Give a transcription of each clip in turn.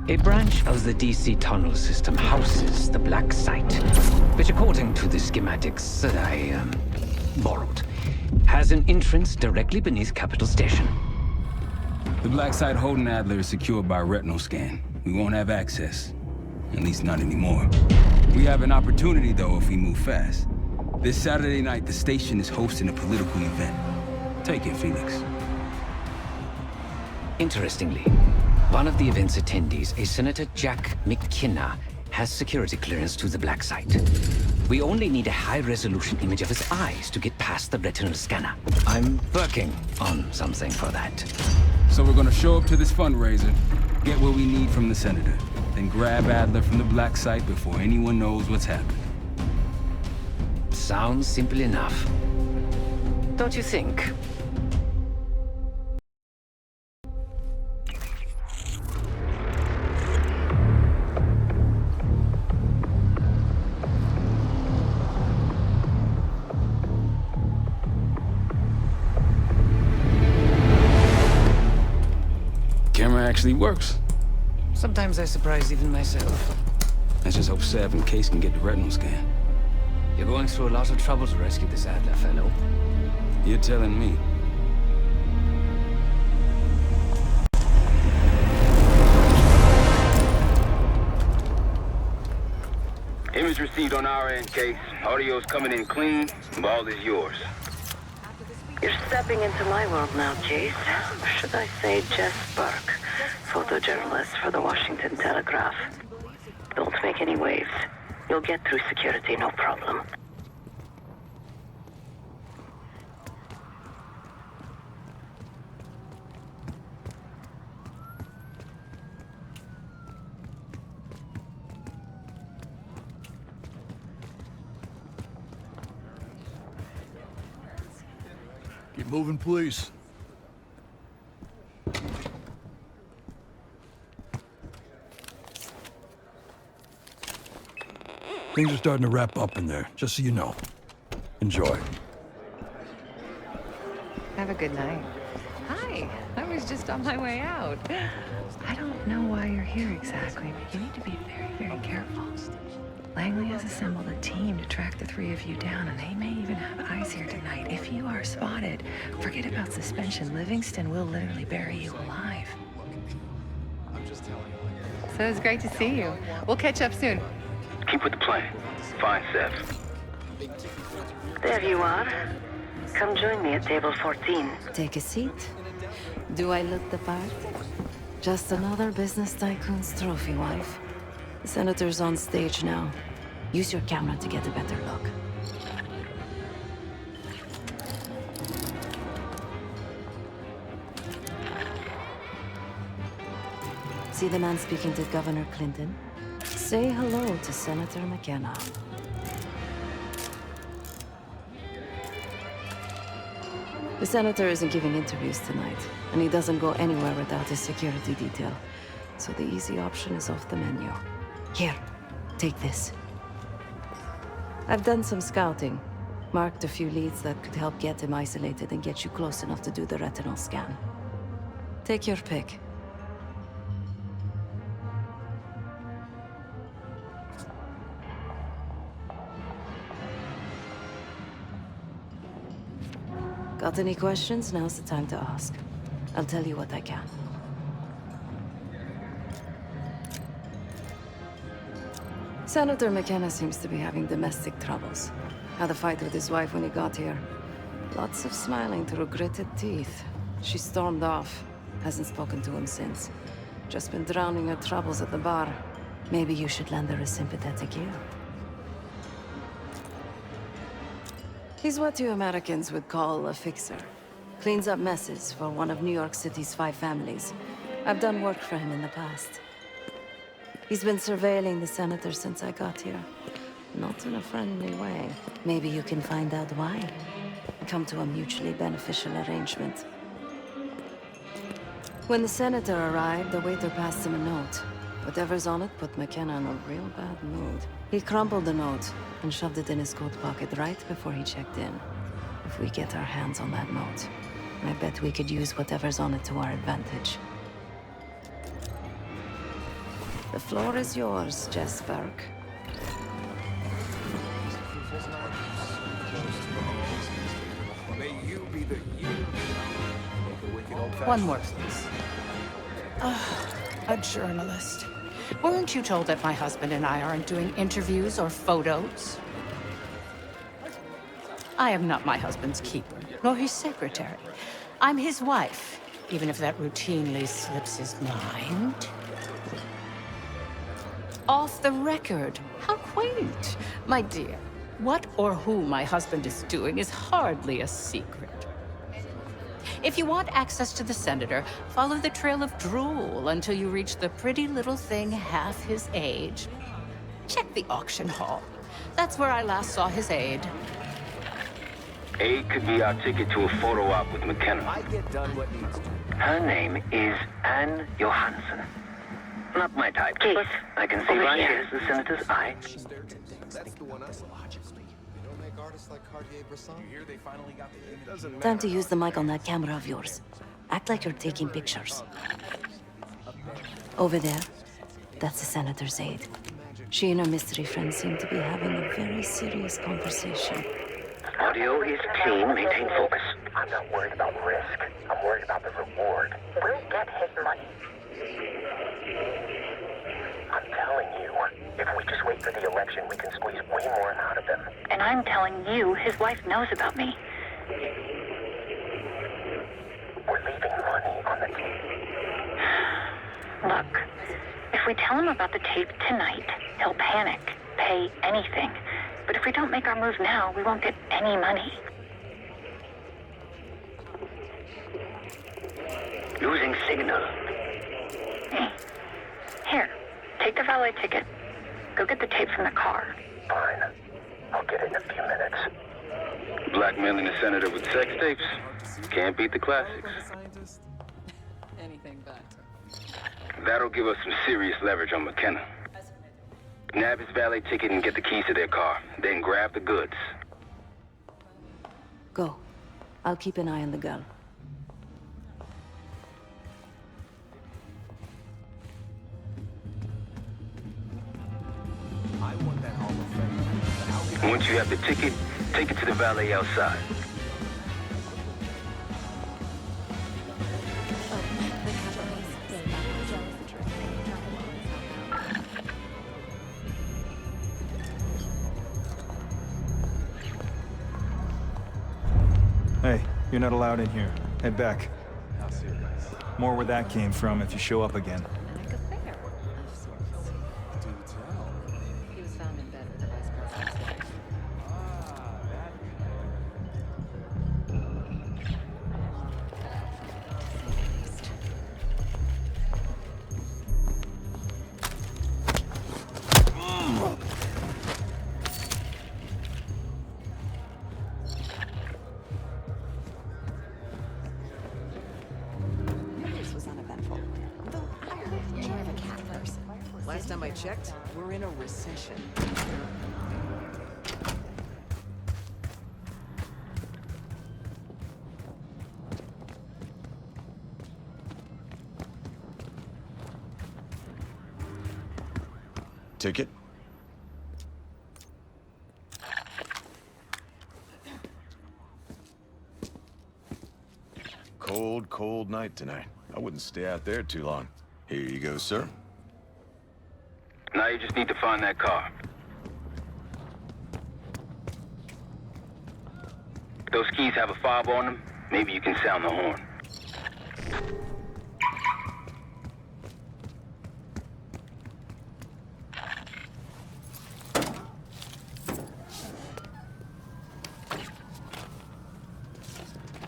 A branch of the DC tunnel system houses the black site, which according to the schematics that I borrowed, has an entrance directly beneath Capital Station. The black site holding Adler is secured by retinal scan. We won't have access. At least not anymore. We have an opportunity, though, if we move fast. This Saturday night, the station is hosting a political event. Take it, Felix. Interestingly, one of the event's attendees, a Senator Jack McKenna, has security clearance to the black site. We only need a high-resolution image of his eyes to get past the retinal scanner. I'm working on something for that. So we're gonna show up to this fundraiser, get what we need from the senator, then grab Adler from the black site before anyone knows what's happened. Sounds simple enough. Don't you think? Camera actually works. Sometimes I surprise even myself. Let's just hope Sev and Case can get the retinal scan. You're going through a lot of trouble to rescue this Adler fellow. You're telling me. Image received on our end, Case. Audio's coming in clean. Ball is yours. You're stepping into my world now, Case. Or should I say Jess Burke, photojournalist for the Washington Telegraph. Don't make any waves. You'll get through security, no problem. Keep moving, please. Things are starting to wrap up in there, just so you know. Enjoy. Have a good night. Hi, I was just on my way out. I don't know why you're here exactly, but you need to be very, very careful. Langley has assembled a team to track the three of you down, and they may even have eyes here tonight. If you are spotted, forget about suspension. Livingston will literally bury you alive. So it's great to see you. We'll catch up soon. Keep with the plan. Find Sev. There you are. Come join me at table 14. Take a seat. Do I look the part? Just another business tycoon's trophy wife. The senator's on stage now. Use your camera to get a better look. See the man speaking to Governor Clinton? Say hello to Senator McKenna. The senator isn't giving interviews tonight, and he doesn't go anywhere without his security detail. So the easy option is off the menu. Here, take this. I've done some scouting. Marked a few leads that could help get him isolated and get you close enough to do the retinal scan. Take your pick. Got any questions? Now's the time to ask. I'll tell you what I can. Senator McKenna seems to be having domestic troubles. Had a fight with his wife when he got here. Lots of smiling through gritted teeth. She stormed off. Hasn't spoken to him since. Just been drowning her troubles at the bar. Maybe you should lend her a sympathetic ear. He's what you Americans would call a fixer. Cleans up messes for one of New York City's 5 families. I've done work for him in the past. He's been surveilling the senator since I got here. Not in a friendly way. Maybe you can find out why. Come to a mutually beneficial arrangement. When the senator arrived, the waiter passed him a note. Whatever's on it put McKenna in a real bad mood. He crumpled the note and shoved it in his coat pocket right before he checked in. If we get our hands on that note, I bet we could use whatever's on it to our advantage. The floor is yours, Jess Burke. One more, please. A journalist. Weren't you told that my husband and I aren't doing interviews or photos? I am not my husband's keeper, nor his secretary. I'm his wife, even if that routinely slips his mind. Off the record. How quaint. My dear, what or who my husband is doing is hardly a secret. If you want access to the senator, follow the trail of drool until you reach the pretty little thing half his age. Check the auction hall. That's where I last saw his aide. Aid could be our ticket to a photo op with McKenna. Her name is Anne Johansson. Not my type, but I can see right here is the senator's eye. Time to use the mic on that camera of yours. Act like you're taking pictures. Over there, that's the senator's aide. She and her mystery friend seem to be having a very serious conversation. Audio is clean, maintain focus. I'm not worried about risk. I'm worried about the reward. We'll get his money. I'm telling you, if we just wait for the election, we can squeeze way more out of them. And I'm telling you, his wife knows about me. We're leaving money on the table. Look, if we tell him about the tape tonight, he'll panic, pay anything. But if we don't make our move now, we won't get any money. Losing signal. Hey, here, take the valet ticket. Go get the tape from the car. Fine. I'll get it in a few minutes. Blackmailing the senator with sex tapes? Can't beat the classics. Anything but. That'll give us some serious leverage on McKenna. Nab his valet ticket and get the keys to their car. Then grab the goods. Go. I'll keep an eye on the girl. Once you have the ticket, take it to the valet outside. Hey, you're not allowed in here. Head back. More where that came from if you show up again. Like a fair of sorts. He was found in bed with the vice president's wife. This was uneventful. Though I'm more of a cat person. Last time I checked, we're in a recession. Ticket? Cold, cold night tonight. I wouldn't stay out there too long. Here you go, sir. Now you just need to find that car. If those keys have a fob on them, maybe you can sound the horn.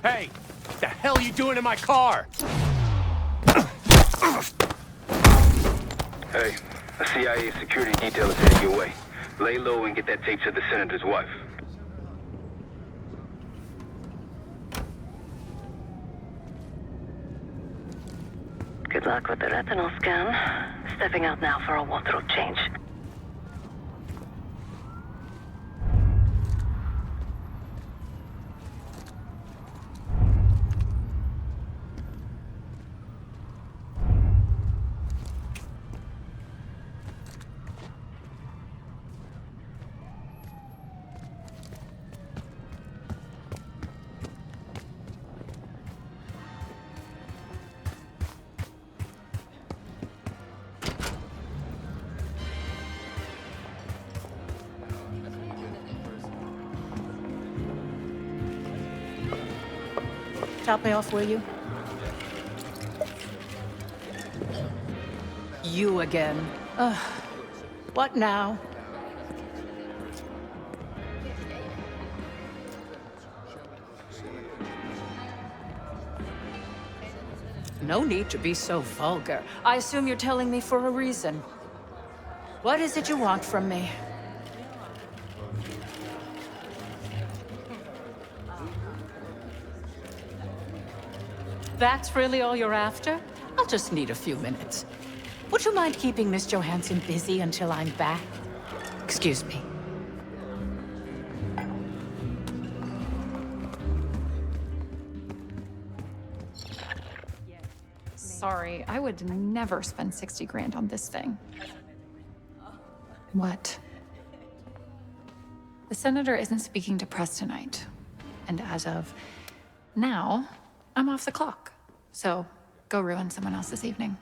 Hey! The hell are you doing in my car? Hey, a CIA security detail is heading your way. Lay low and get that tape to the senator's wife. Good luck with the retinal scan. Stepping out now for a wardrobe change. top me off, will you? You again. What now? No need to be so vulgar. I assume you're telling me for a reason. What is it you want from me? That's really all you're after? I'll just need a few minutes. Would you mind keeping Miss Johansson busy until I'm back? Excuse me. Sorry, I would never spend 60 grand on this thing. What? The senator isn't speaking to press tonight. And as of now, I'm off the clock. So go ruin someone else's evening.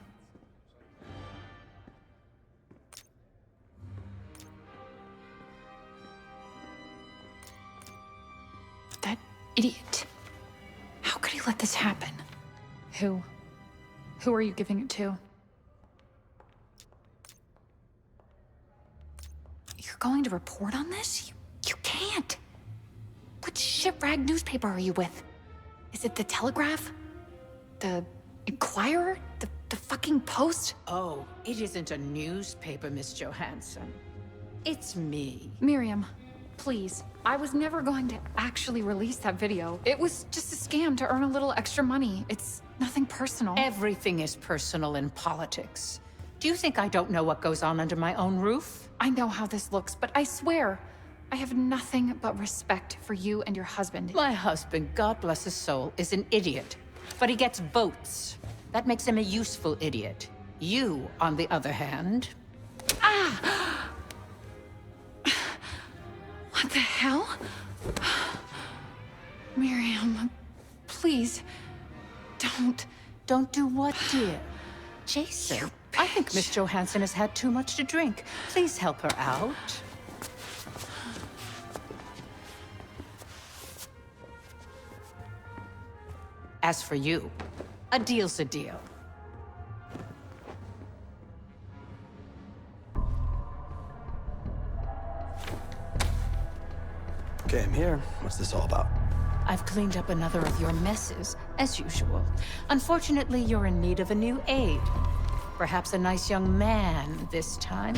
That idiot. How could he let this happen? Who? Who are you giving it to? You're going to report on this? You can't. What shit-rag newspaper are you with? Is it the Telegraph? The Inquirer? The fucking Post? Oh, it isn't a newspaper, Miss Johansson. It's me. Miriam, please. I was never going to actually release that video. It was just a scam to earn a little extra money. It's nothing personal. Everything is personal in politics. Do you think I don't know what goes on under my own roof? I know how this looks, but I swear, I have nothing but respect for you and your husband. My husband, God bless his soul, is an idiot. But he gets votes. That makes him a useful idiot. You, on the other hand... Ah! What the hell? Miriam, please, don't. Don't do what, dear? Jason, I think Miss Johansson has had too much to drink. Please help her out. As for you, a deal's a deal. Okay, I'm here. What's this all about? I've cleaned up another of your messes, as usual. Unfortunately, you're in need of a new aide. Perhaps a nice young man this time.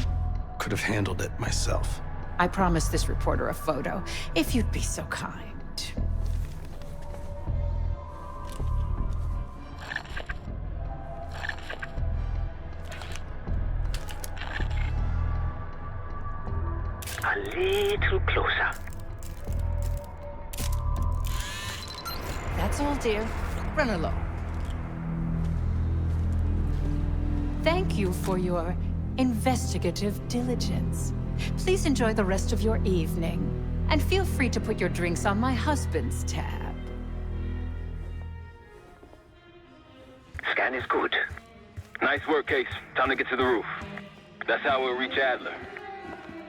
Could have handled it myself. I promised this reporter a photo, if you'd be so kind. A little closer. That's all, dear. Run along. Thank you for your investigative diligence. Please enjoy the rest of your evening. And feel free to put your drinks on my husband's tab. Scan is good. Nice work, Case. Time to get to the roof. That's how we'll reach Adler.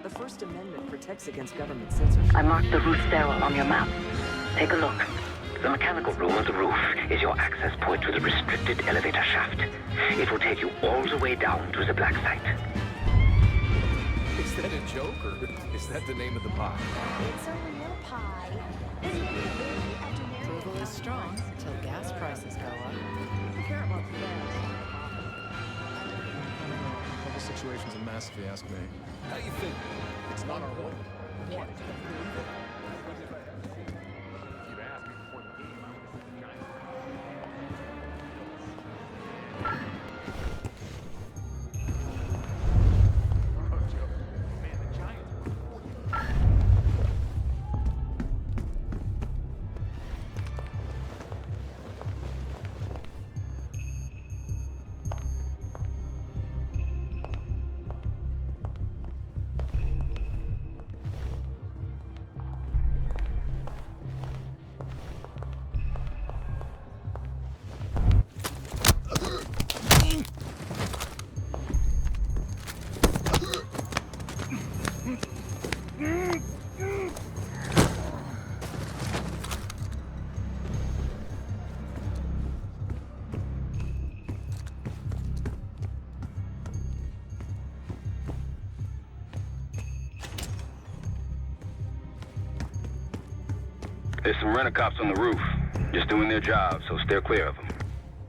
The First Amendment protects against government censorship. I marked the roof stairwell on your map. Take a look. The mechanical room on the roof is your access point to the restricted elevator shaft. It will take you all the way down to the black site. Is that a joke, or is that the name of the pie? It's a real pie. Approval is strong until gas prices go up. I care about the gas. The whole situation's a mess, if you ask me. How do you think? It's not our home. What? There's some rent-a-cops on the roof, just doing their job, so steer clear of them.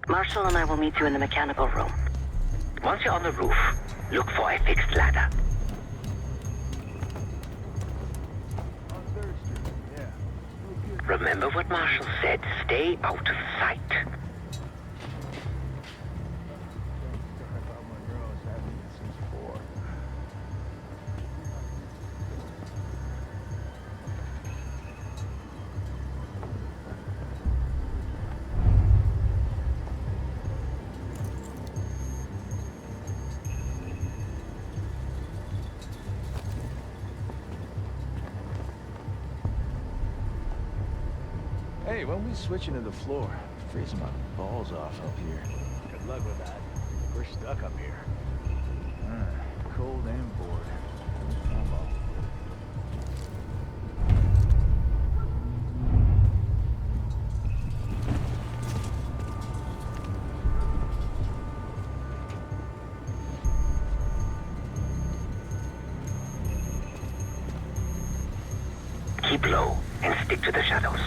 Marshall and I will meet you in the mechanical room. Once you're on the roof, look for a fixed ladder. Remember what Marshall said, stay out of sight. Hey, when we switch into the floor, freezing my balls off up here. Good luck with that. We're stuck up here. Cold and bored. Combo. Keep low and stick to the shadows.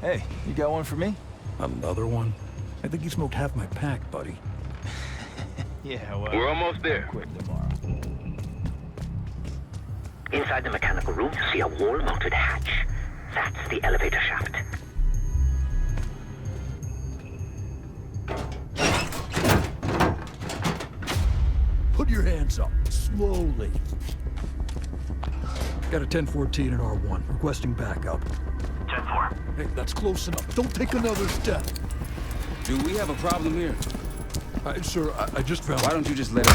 Hey, you got one for me? Another one? I think you smoked half my pack, buddy. Yeah, well... We're almost there. Quit tomorrow. Inside the mechanical room, you see a wall-mounted hatch. That's the elevator shaft. Put your hands up, slowly. Got a 1014 and R1, requesting backup. 10-4. Hey, that's close enough. Don't take another step. Do we have a problem here? Sir, I just found... Why don't you just let it...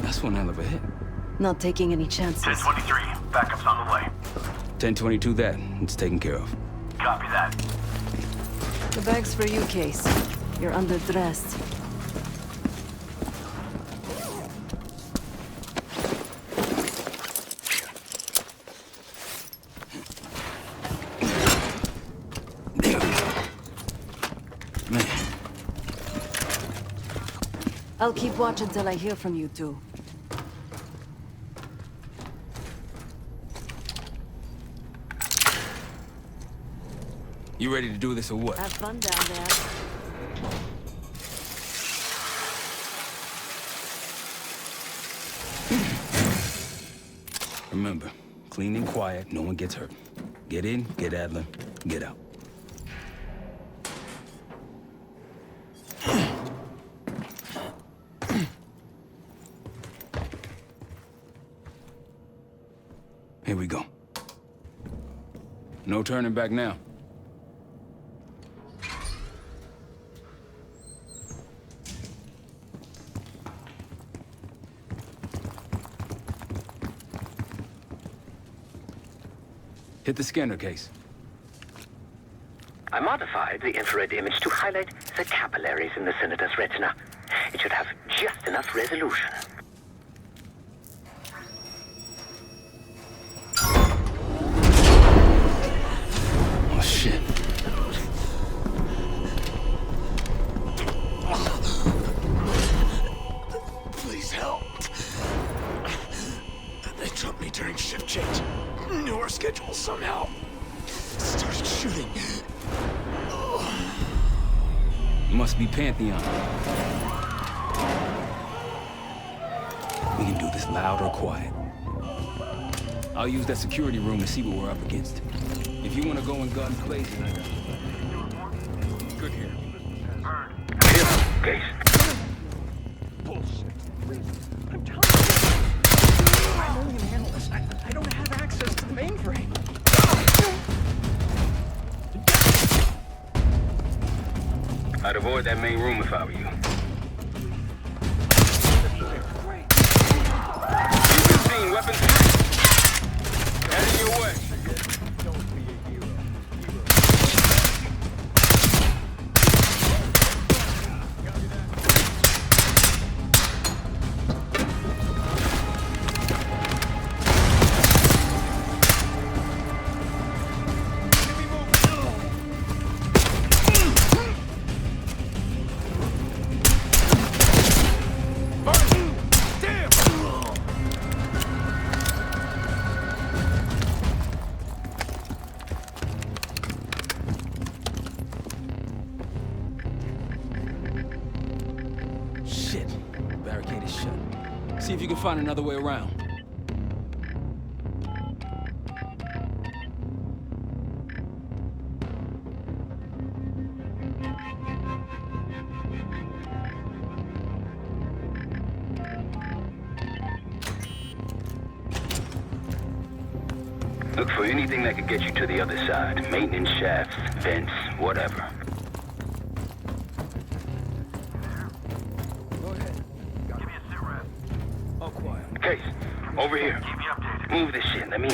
That's one hell of a hit. Not taking any chances. 10-23. Backup's on the way. 1022 that. It's taken care of. Copy that. The bag's for you, Case. You're underdressed. I'll keep watch until I hear from you two. You ready to do this or what? Have fun down there. Remember, clean and quiet, no one gets hurt. Get in, get Adler, get out. Here we go. No turning back now. Hit the scanner, Case. I modified the infrared image to highlight the capillaries in the senator's retina. It should have just enough resolution. Oh, shit. Please help. They took me during shift change. Knew our schedule somehow. Started shooting. Must be Pantheon. We can do this loud or quiet. I'll use that security room to see what we're up against. If you want to go in guns blazing, I got it. Good here. Here, Case. Bullshit. I'm telling you. I know you can handle this. I don't have access to the mainframe. I'd avoid that main room if I were you. U-15, weapons free. Heading your way. Don't be a hero. is shut. See if you can find another way around. Look for anything that could get you to the other side. Maintenance shafts, vents, whatever. Go ahead. Give me a sit rep. All quiet. Case, over here. Keep me updated. Move this shit, let me in.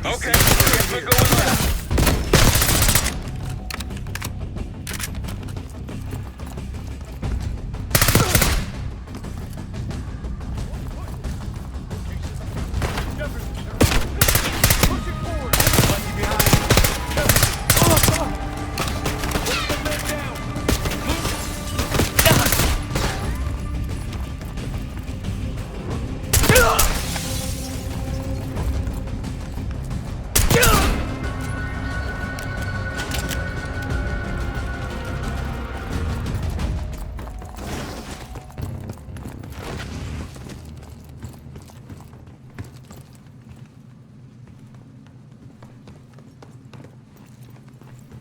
Okay, guess we're going left.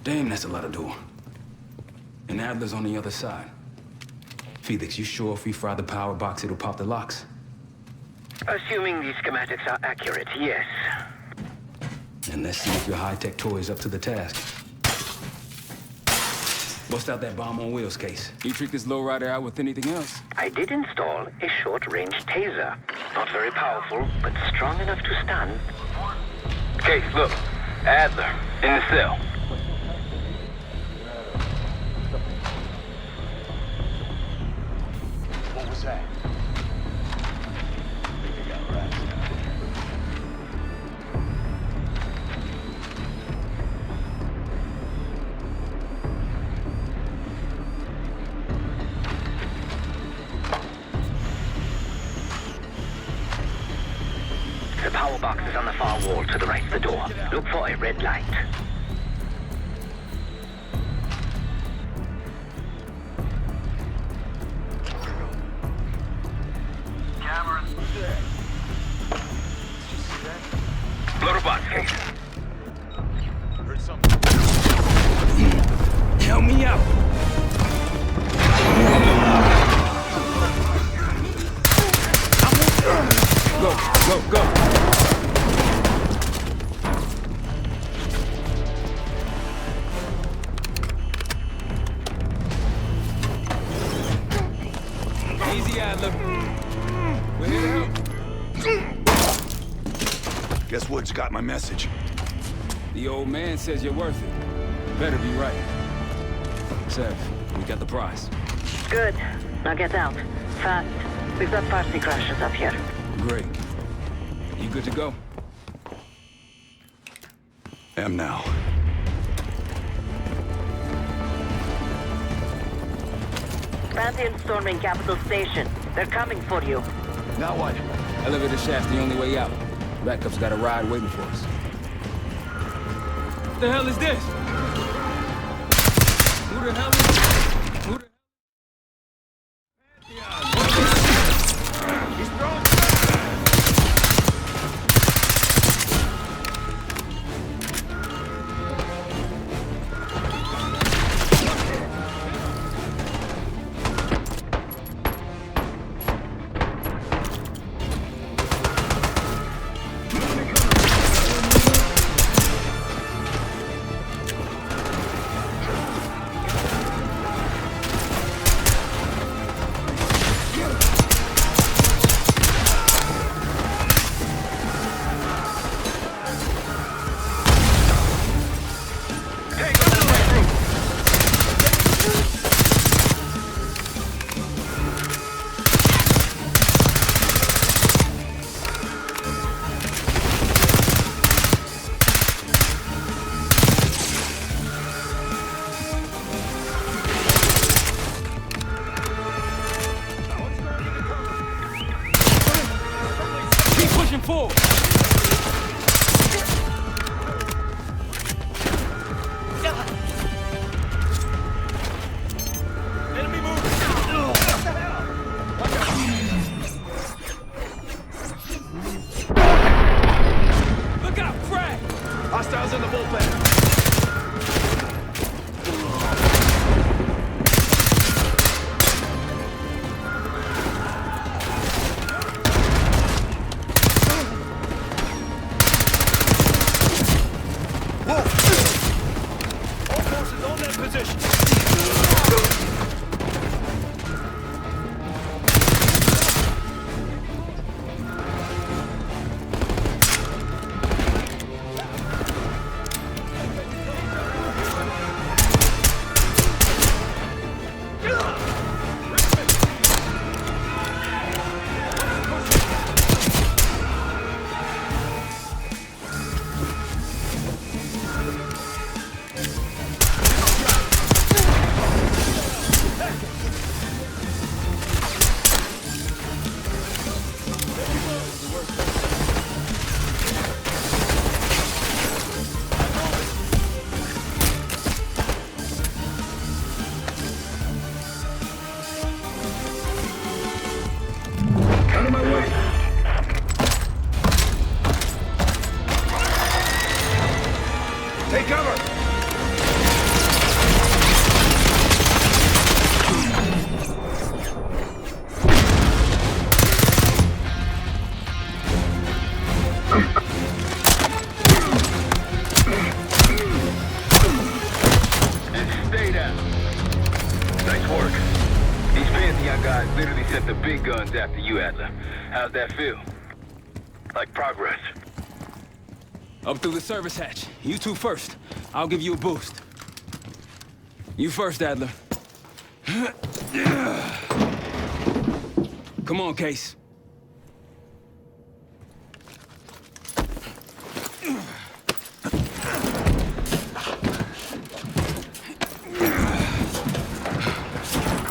Damn, that's a lot of door. And Adler's on the other side. Felix, you sure if we fry the power box, it'll pop the locks? Assuming these schematics are accurate, yes. And let's see if your high-tech toy is up to the task. Bust out that bomb on wheels case. You trick this lowrider out with anything else? I did install a short-range taser. Not very powerful, but strong enough to stun. Case, look. Adler, in the cell. What was that? The power box is on the far wall to the right of the door. Look for a red light. Bloater box case. Heard something. Help me out! Go! Easy, Adler. We're here to help. Guess Woods got my message. The old man says you're worth it. Better be right. Sev, we got the prize. Good. Now get out. Fast. We've got party crashes up here. Great. You good to go? Am now. Pantheon storming Capital Station. They're coming for you. Now what? Elevator shaft's the only way out. Backup's got a ride waiting for us. What the hell is this? Who the hell is this? Who the He's throwing. forward! Adler. How'd that feel? Like progress? Up through the service hatch. You two first. I'll give you a boost. You first, Adler. Come on, Case.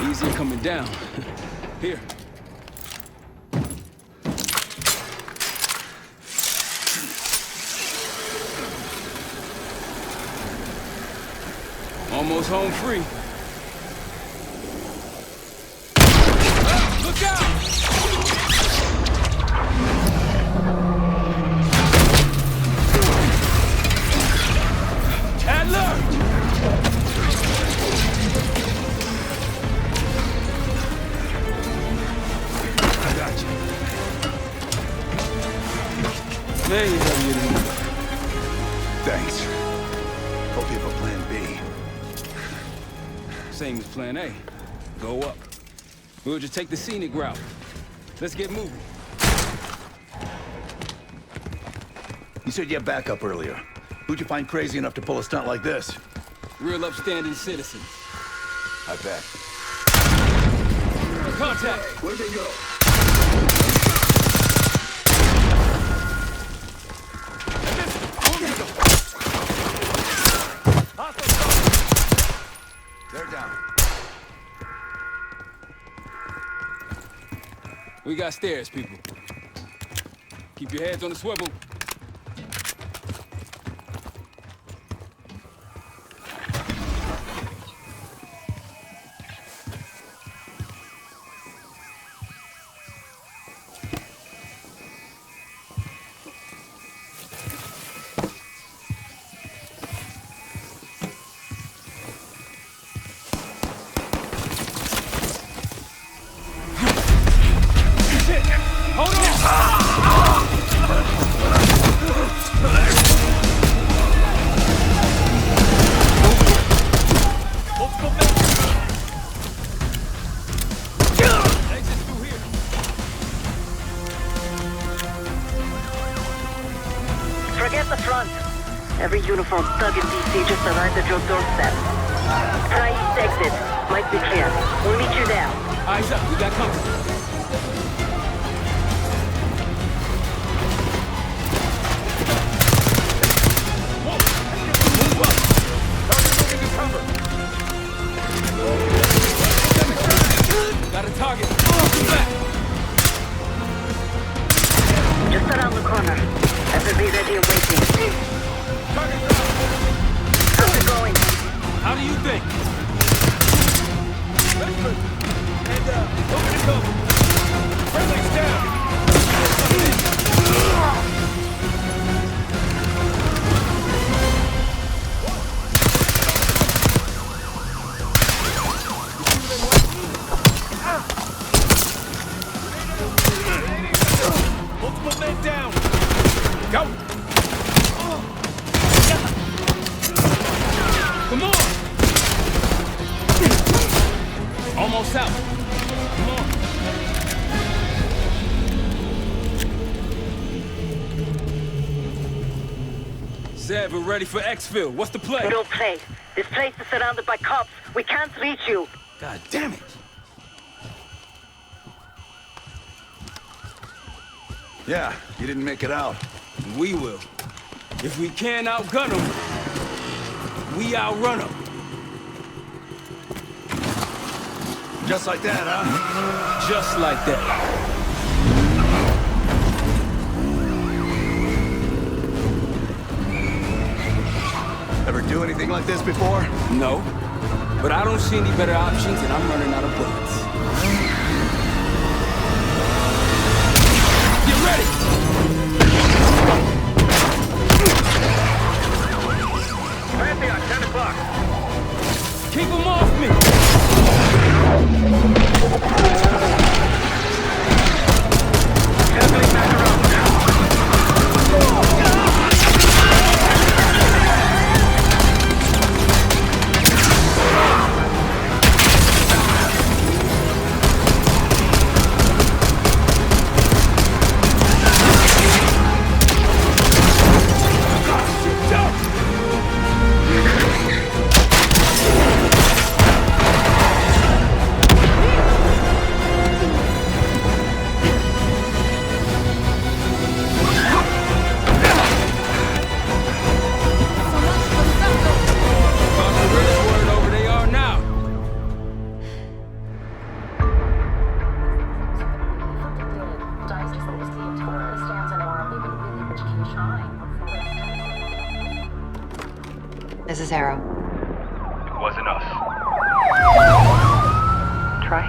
Easier coming down. Here. Almost home free. Look out! Adler! I got you. There you go, you. Thanks. Hope you have a plan B. Same as plan A. Go up. We'll just take the scenic route. Let's get moving. You said you had backup earlier. Who'd you find crazy enough to pull a stunt like this? Real upstanding citizens. I bet. Contact! Where'd they go? They're down. We got stairs, people. Keep your heads on the swivel. Forget the front. Every uniformed thug in DC just arrived at your doorstep. Try east exit. Might be clear. We'll meet you there. Eyes up, we got company. Got a target. Just around the corner. Everybody ready and waiting. How's it going? How do you think? And, open the cover. Friendly's down. Multiple men down. Go. Come on! Almost out. Come on. Zeb, we're ready for exfil. What's the play? No play. This place is surrounded by cops. We can't reach you. God damn it. Yeah, you didn't make it out. We will. If we can't outgun them, we outrun them. Just like that, huh? Just like that. Ever do anything like this before? No. But I don't see any better options, and I'm running out of bullets. Get ready! Pantheon, 10 o'clock. Keep them off me! Circling back around now. This is Arrow. It wasn't us. Troy?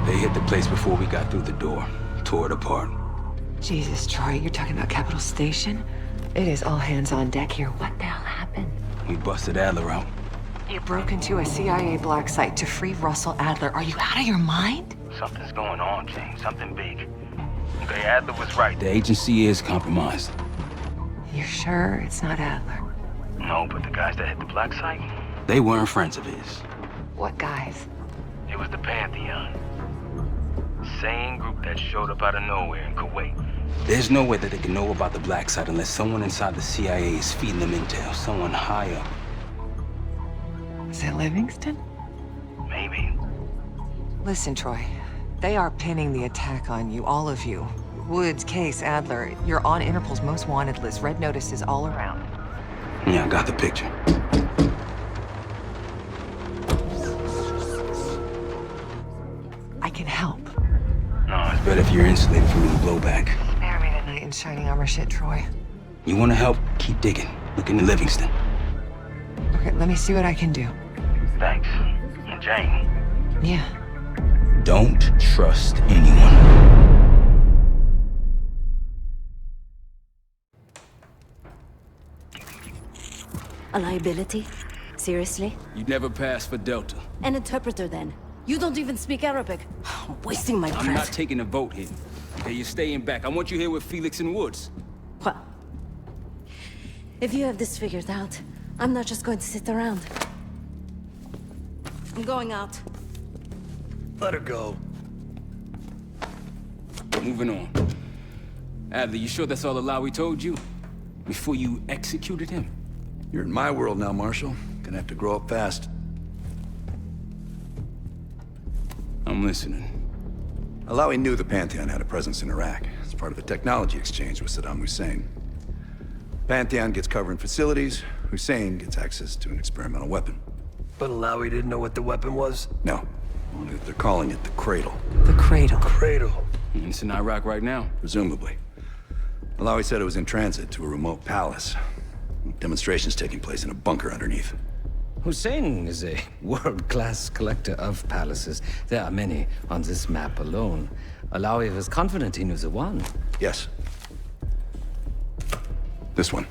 They hit the place before we got through the door. Tore it apart. Jesus, Troy, you're talking about Capitol Station? It is all hands on deck here. What the hell happened? We busted Adler out. You broke into a CIA black site to free Russell Adler. Are you out of your mind? Something's going on, Jane. Something big. Okay, Adler was right. The agency is compromised. You're sure it's not Adler? No, but the guys that hit the black site, They weren't friends of his. What guys? it was the Pantheon. Same group that showed up out of nowhere in Kuwait. There's no way that they can know about the black site unless someone inside the CIA is feeding them intel. Someone high up. Is it Livingston? Maybe. Listen, Troy. They are pinning the attack on you, all of you. Woods, Case, Adler. You're on Interpol's most wanted list. Red notices all around. Yeah, I got the picture. I can help. No, it's better if you're insulated from any blowback. Spare me tonight in shining armor shit, Troy. You want to help? Keep digging. Look into Livingston. Okay, let me see what I can do. Thanks. And Jane. Yeah. Don't trust anyone. A liability? Seriously? You'd never pass for Delta. An interpreter then? You don't even speak Arabic. Wasting my breath. I'm not taking a vote here. Okay, you're staying back. I want you here with Felix and Woods. Well, if you have this figured out, I'm not just going to sit around. I'm going out. Let her go. Moving on. Adler, you sure that's all the lie we told you? Before you executed him? You're in my world now, Marshal. Gonna have to grow up fast. I'm listening. Alawi knew the Pantheon had a presence in Iraq. It's part of a technology exchange with Saddam Hussein. Pantheon gets cover in facilities. Hussein gets access to an experimental weapon. But Alawi didn't know what the weapon was? No. Only that they're calling it the Cradle. The Cradle. Cradle. It's in Iraq right now. Presumably. Alawi said it was in transit to a remote palace. Demonstrations taking place in a bunker underneath. Hussein is a world-class collector of palaces. There are many on this map alone. Alawi was confident he knew the one. Yes. This one.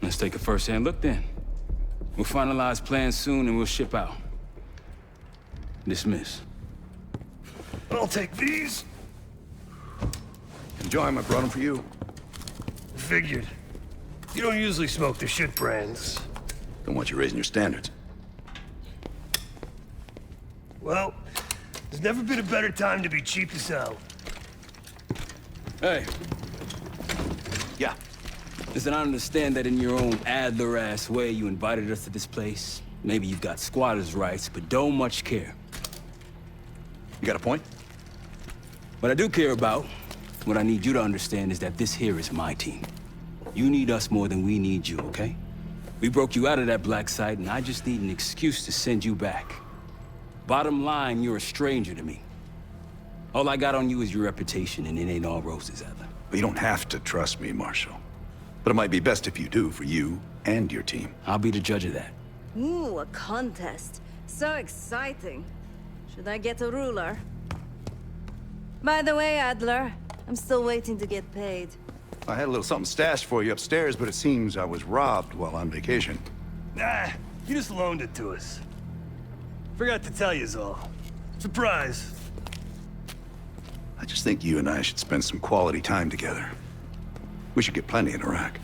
Let's take a first-hand look then. We'll finalize plans soon and we'll ship out. Dismiss. I'll take these. Enjoy them. I brought them for you. Figured. You don't usually smoke the shit brands. Don't want you raising your standards. Well, there's never been a better time to be cheap as hell. Hey. Yeah. Listen, I understand that in your own Adler-ass way you invited us to this place. Maybe you've got squatters' rights, but don't much care. You got a point? What I do care about, what I need you to understand is that this here is my team. You need us more than we need you, okay? We broke you out of that black site, and I just need an excuse to send you back. Bottom line, you're a stranger to me. All I got on you is your reputation, and it ain't all roses, Adler. But you don't have to trust me, Marshal. But it might be best if you do, for you and your team. I'll be the judge of that. Ooh, a contest. So exciting. Should I get a ruler? By the way, Adler, I'm still waiting to get paid. I had a little something stashed for you upstairs, but it seems I was robbed while on vacation. Nah, you just loaned it to us. Forgot to tell you all. Surprise. I just think you and I should spend some quality time together. We should get plenty in Iraq.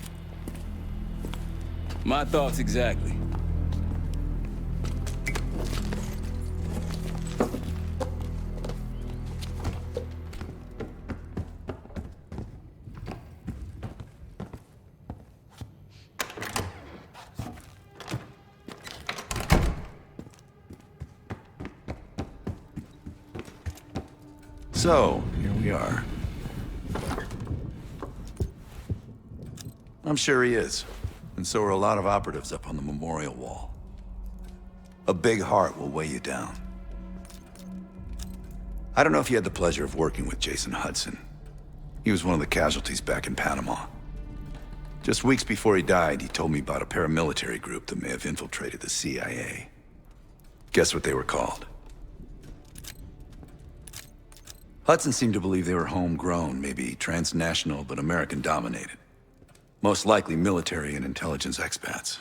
My thoughts exactly. So, here we are. I'm sure he is. And so are a lot of operatives up on the memorial wall. A big heart will weigh you down. I don't know if you had the pleasure of working with Jason Hudson. He was one of the casualties back in Panama. Just weeks before he died, he told me about a paramilitary group that may have infiltrated the CIA. Guess what they were called? Hudson seemed to believe they were homegrown, maybe transnational, but American-dominated. Most likely military and intelligence expats.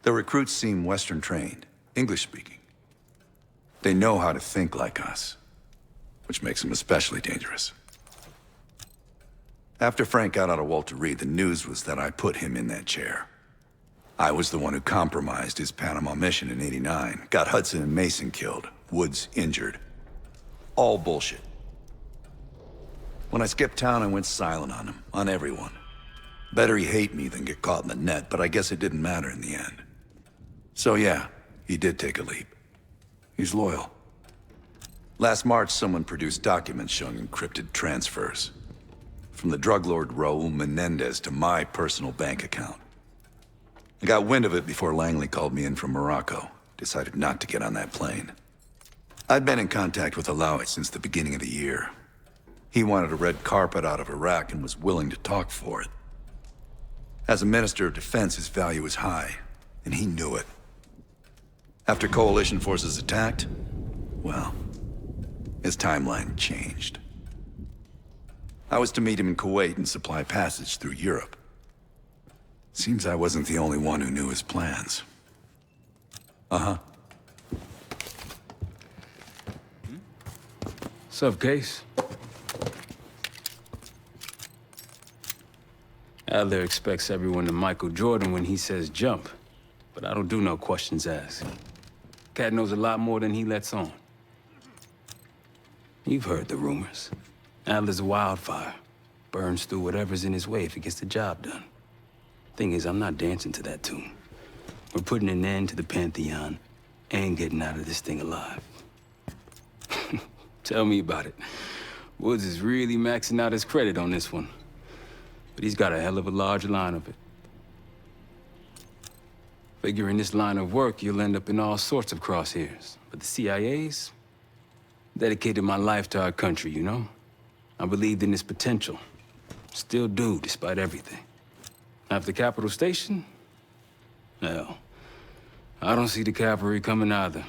The recruits seem Western-trained, English-speaking. They know how to think like us, which makes them especially dangerous. After Frank got out of Walter Reed, the news was that I put him in that chair. I was the one who compromised his Panama mission in '89, got Hudson and Mason killed, Woods injured. All bullshit. When I skipped town, I went silent on him, on everyone. Better he hate me than get caught in the net, but I guess it didn't matter in the end. So yeah, he did take a leap. He's loyal. Last March, someone produced documents showing encrypted transfers. From the drug lord Raul Menendez to my personal bank account. I got wind of it before Langley called me in from Morocco. Decided not to get on that plane. I'd been in contact with Alawi since the beginning of the year. He wanted a red carpet out of Iraq and was willing to talk for it. As a Minister of Defense, his value was high, and he knew it. After coalition forces attacked, well, his timeline changed. I was to meet him in Kuwait and supply passage through Europe. Seems I wasn't the only one who knew his plans. Uh-huh. Sup, Case? Adler expects everyone to Michael Jordan when he says jump, but I don't do no questions asked. Cat knows a lot more than he lets on. You've heard the rumors. Adler's a wildfire. Burns through whatever's in his way if he gets the job done. Thing is, I'm not dancing to that tune. We're putting an end to the Pantheon and getting out of this thing alive. Tell me about it. Woods is really maxing out his credit on this one. But he's got a hell of a large line of it. Figure in this line of work, you'll end up in all sorts of crosshairs. But the CIA's dedicated my life to our country, you know? I believed in its potential. Still do, despite everything. After Capital Station? Well, I don't see the cavalry coming either.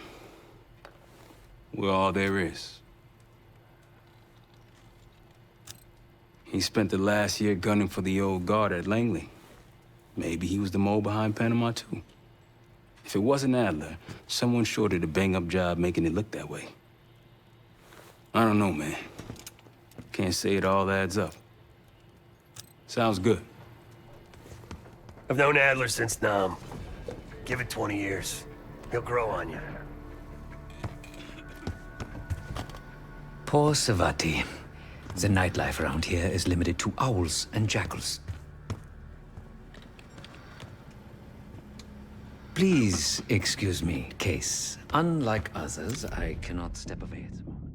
We're all there is. He spent the last year gunning for the old guard at Langley. Maybe he was the mole behind Panama, too. If it wasn't Adler, someone sure did a bang-up job making it look that way. I don't know, man. Can't say it all adds up. Sounds good. I've known Adler since Nam. Give it 20 years. He'll grow on you. Poor Savati. The nightlife around here is limited to owls and jackals. Please excuse me, Case. Unlike others, I cannot step away at the moment.